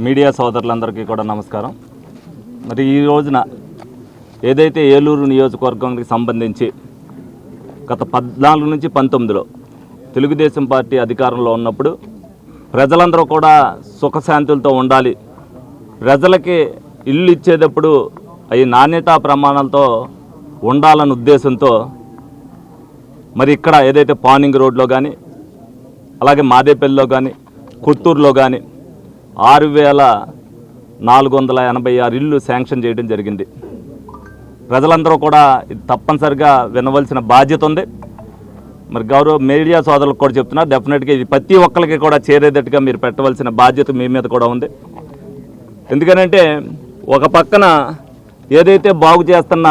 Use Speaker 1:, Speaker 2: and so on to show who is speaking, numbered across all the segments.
Speaker 1: Media సోదరులందరికీ కూడా నమస్కారం. మరి ఈ రోజున ఏదైతే ఏలూరు నియోజకవర్గానికి సంబంధించి గత 14 నుంచి 19లో తెలుగుదేశం పార్టీ అధికారంలో ఉన్నప్పుడు ప్రజలందరూ కూడా సుఖశాంతులతో ఉండాలి, ప్రజలకి ఇల్లు ఇచ్చేటప్పుడు అవి నాణ్యతా ప్రమాణాలతో ఉండాలన్న ఉద్దేశంతో మరి ఇక్కడ ఏదైతే పానింగ్ రోడ్లో కానీ అలాగే మాదేపల్లిలో కానీ కొత్తూరులో కానీ 6,486 ఇళ్ళు శాంక్షన్ చేయడం జరిగింది. ప్రజలందరూ కూడా ఇది తప్పనిసరిగా వినవలసిన బాధ్యత ఉంది. మరి గౌరవ మీడియా సోదరులకు కూడా చెప్తున్నారు, డెఫినెట్గా ఇది ప్రతి ఒక్కరికి కూడా చేరేటట్టుగా మీరు పెట్టవలసిన బాధ్యత మీ మీద కూడా ఉంది. ఎందుకనంటే ఒక పక్కన ఏదైతే బాగు చేస్తున్న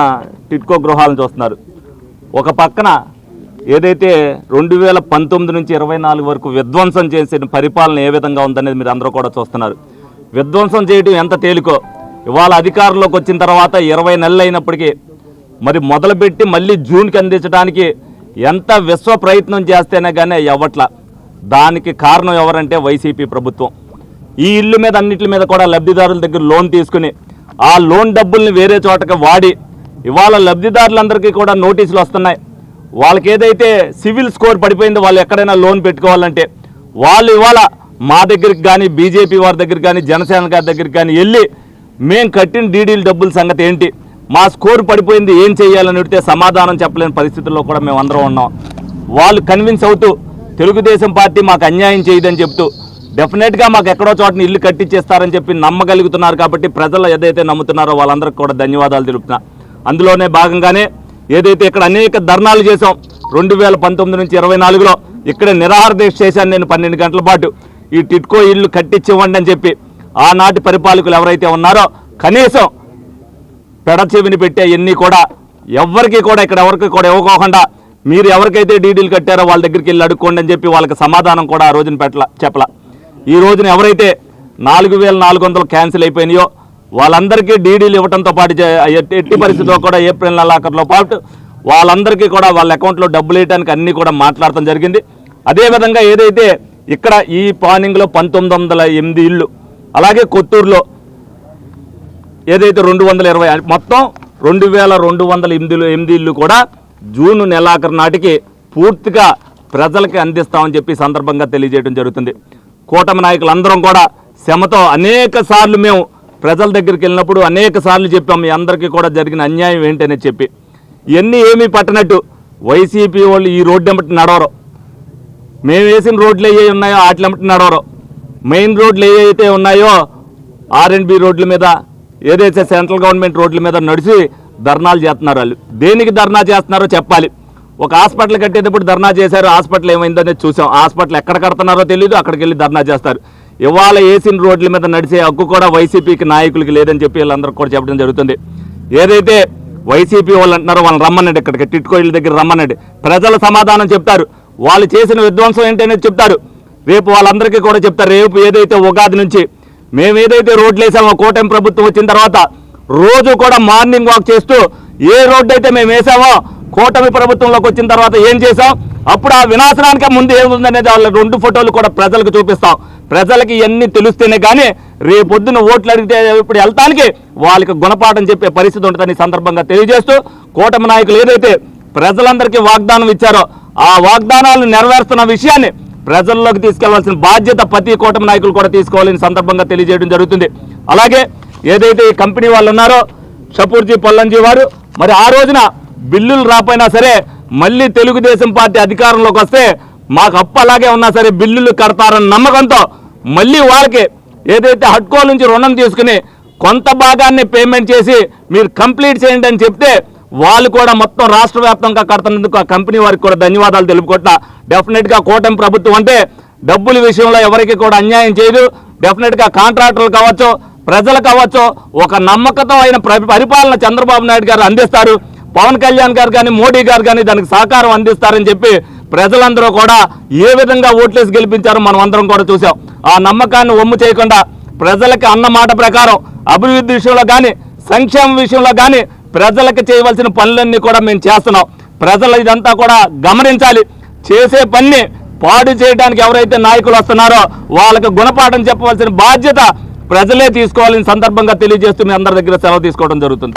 Speaker 1: టిట్కో గృహాలను చూస్తున్నారు, ఒక పక్కన ఏదైతే 2019 నుంచి 24 వరకు విధ్వంసం చేసిన పరిపాలన ఏ విధంగా ఉందనేది మీరు అందరూ కూడా చూస్తున్నారు. విధ్వంసం చేయడం ఎంత తేలికో ఇవాళ అధికారంలోకి వచ్చిన తర్వాత 20 నెలలు అయినప్పటికీ మరి మొదలుపెట్టి మళ్ళీ జూన్కి అందించడానికి ఎంత విశ్వ ప్రయత్నం చేస్తేనే కానీ అవ్వట్ల. దానికి కారణం ఎవరంటే వైసీపీ ప్రభుత్వం. ఈ ఇల్లు మీద అన్నిటి మీద కూడా లబ్ధిదారుల దగ్గర లోన్ తీసుకుని ఆ లోన్ డబ్బుల్ని వేరే చోటకి వాడి ఇవాళ లబ్ధిదారులందరికీ కూడా నోటీసులు వస్తున్నాయి. వాళ్ళకి ఏదైతే సివిల్ స్కోర్ పడిపోయిందో వాళ్ళు ఎక్కడైనా లోన్ పెట్టుకోవాలంటే వాళ్ళు ఇవాళ మా దగ్గరికి కానీ బీజేపీ వారి దగ్గరికి కానీ జనసేన గారి దగ్గరికి కానీ వెళ్ళి మేము కట్టిన డీడీల డబ్బుల సంగతి ఏంటి, మా స్కోర్ పడిపోయింది ఏం చేయాలని అడిగితే సమాధానం చెప్పలేని పరిస్థితుల్లో కూడా మేము అందరం ఉన్నాం. వాళ్ళు కన్విన్స్ అవుతూ తెలుగుదేశం పార్టీ మాకు అన్యాయం చేయదని చెప్తూ డెఫినెట్గా మాకు ఎక్కడో చోటని ఇల్లు కట్టించేస్తారని చెప్పి నమ్మగలుగుతున్నారు. కాబట్టి ప్రజలు ఏదైతే నమ్ముతున్నారో వాళ్ళందరికీ కూడా ధన్యవాదాలు తెలుపుతున్నా. అందులోనే భాగంగానే ఏదైతే ఇక్కడ అనేక ధర్నాలు చేసాం 2019 నుంచి 24లో ఇక్కడ నిరాహార దీక్ష చేశాను నేను 12 గంటల పాటు. ఈ టిట్కో ఇల్లు కట్టించివ్వండి అని చెప్పి ఆనాటి పరిపాలకులు ఎవరైతే ఉన్నారో కనీసం పెడచెవిని పెట్టే ఎన్ని కూడా ఎవరికి కూడా ఇక్కడ ఎవరికి కూడా ఇవ్వకోకుండా మీరు ఎవరికైతే డీడీలు కట్టారో వాళ్ళ దగ్గరికి వెళ్ళి అడుక్కోండి అని చెప్పి వాళ్ళకి సమాధానం కూడా ఆ రోజున చెప్పలా. ఈ రోజున ఎవరైతే 4,400 క్యాన్సిల్ అయిపోయినాయో వాళ్ళందరికీ డీడీలు ఇవ్వడంతో పాటు ఎట్టి పరిస్థితుల్లో కూడా ఏప్రిల్ నెలాఖరులో పాటు వాళ్ళందరికీ కూడా వాళ్ళ అకౌంట్లో డబ్బులు వేయడానికి అన్నీ కూడా మాట్లాడటం జరిగింది. అదేవిధంగా ఏదైతే ఇక్కడ ఈ పానింగ్లో 1908 ఇళ్ళు, అలాగే కొత్తూరులో ఏదైతే 220 మొత్తం 2,208 ఇళ్ళు కూడా జూన్ నెలాఖరు నాటికి పూర్తిగా ప్రజలకి అందిస్తామని చెప్పి సందర్భంగా తెలియజేయడం జరుగుతుంది. కూటమి నాయకులందరం కూడా శ్రమతో అనేక సార్లు మేము ప్రజల దగ్గరికి వెళ్ళినప్పుడు అనేక సార్లు చెప్పాం మీ అందరికీ కూడా జరిగిన అన్యాయం ఏంటనే చెప్పి. ఇవన్నీ ఏమీ పట్టనట్టు వైసీపీ వాళ్ళు ఈ రోడ్డు వెంబటి నడవరు, మేము వేసిన రోడ్లు ఏ ఉన్నాయో వాటి వెంబటి నడవరు, మెయిన్ రోడ్లు ఏవైతే ఉన్నాయో R&B రోడ్ల మీద ఏదైతే సెంట్రల్ గవర్నమెంట్ రోడ్ల మీద నడిచి ధర్నాలు చేస్తున్నారు. వాళ్ళు దేనికి ధర్నా చేస్తున్నారో చెప్పాలి. ఒక హాస్పిటల్ కట్టేటప్పుడు ధర్నా చేశారు, హాస్పిటల్ ఏమైందనేది చూసాం. హాస్పిటల్ ఎక్కడ కడుతున్నారో తెలియదు, అక్కడికి వెళ్ళి ధర్నా చేస్తారు. ఇవాళ వేసిన రోడ్ల మీద నడిచే హక్కు కూడా వైసీపీకి నాయకులకి లేదని చెప్పి వీళ్ళందరికీ కూడా చెప్పడం జరుగుతుంది. ఏదైతే వైసీపీ వాళ్ళు అంటున్నారో వాళ్ళని రమ్మనండి, ఇక్కడికి టిట్కో ఇళ్ళ దగ్గర రమ్మనండి, ప్రజల సమాధానం చెప్తారు. వాళ్ళు చేసిన విధ్వంసం ఏంటనేది చెప్తారు. రేపు వాళ్ళందరికీ కూడా చెప్తారు. రేపు ఏదైతే ఉగాది నుంచి మేము ఏదైతే రోడ్లు వేసామో కూటమి ప్రభుత్వం వచ్చిన తర్వాత రోజు కూడా మార్నింగ్ వాక్ చేస్తూ ఏ రోడ్డు అయితే మేము వేసామో కూటమి ప్రభుత్వంలోకి వచ్చిన తర్వాత ఏం చేసాం, అప్పుడు ఆ వినాశనానికి ముందు ఏముందనేది వాళ్ళ 2 ఫోటోలు కూడా ప్రజలకు చూపిస్తాం. ప్రజలకి ఇవన్నీ తెలిస్తేనే కానీ రేపొద్దున ఓట్లు అడిగితే ఇప్పుడు వెళ్తానికి వాళ్ళకి గుణపాఠం చెప్పే పరిస్థితి ఉంటుందని సందర్భంగా తెలియజేస్తూ కూటమి నాయకులు ఏదైతే ప్రజలందరికీ వాగ్దానం ఇచ్చారో ఆ వాగ్దానాలను నెరవేరుస్తున్న విషయాన్ని ప్రజల్లోకి తీసుకెళ్లాల్సిన బాధ్యత ప్రతి కూటమి నాయకులు కూడా తీసుకోవాలని సందర్భంగా తెలియజేయడం జరుగుతుంది. అలాగే ఏదైతే ఈ కంపెనీ వాళ్ళు ఉన్నారో షపూర్జీ పొల్లంజీ వారు మరి ఆ రోజున బిల్లులు రాపోయినా సరే మళ్ళీ తెలుగుదేశం పార్టీ అధికారంలోకి వస్తే మాకు అప్పు అలాగే ఉన్నా సరే బిల్లులు కడతారన్న నమ్మకంతో మళ్ళీ వాళ్ళకి ఏదైతే హడ్కో నుంచి రుణం తీసుకుని కొంత భాగాన్ని పేమెంట్ చేసి మీరు కంప్లీట్ చేయండి అని చెప్తే వాళ్ళు కూడా మొత్తం రాష్ట్ర వ్యాప్తంగా కడుతున్నందుకు ఆ కంపెనీ వారికి కూడా ధన్యవాదాలు తెలుపుకుంటున్నా. డెఫినెట్గా కూటమి ప్రభుత్వం అంటే డబ్బుల విషయంలో ఎవరికి కూడా అన్యాయం చేయదు. డెఫినెట్గా కాంట్రాక్టర్లు కావచ్చు, ప్రజలు కావచ్చు, ఒక నమ్మకంతో అయిన పరిపాలన చంద్రబాబు నాయుడు గారు అందిస్తారు. పవన్ కళ్యాణ్ గారు కానీ మోడీ గారు కానీ దానికి సహకారం అందిస్తారని చెప్పి ప్రజలందరూ కూడా ఏ విధంగా ఓట్లేసి గెలిపించారో మనం అందరం కూడా చూసాం. ఆ నమ్మకాన్ని ఒమ్ము చేయకుండా ప్రజలకి అన్న మాట ప్రకారం అభివృద్ధి విషయంలో కానీ సంక్షేమ విషయంలో కానీ ప్రజలకు చేయవలసిన పనులన్నీ కూడా మేము చేస్తున్నాం. ప్రజలు ఇదంతా కూడా గమనించాలి. చేసే పని పాడు చేయడానికి ఎవరైతే నాయకులు వస్తున్నారో వాళ్ళకి గుణపాఠం చెప్పవలసిన బాధ్యత ప్రజలే తీసుకోవాలని సందర్భంగా తెలియజేస్తూ మీ అందరి దగ్గర సెలవు తీసుకోవడం జరుగుతుంది.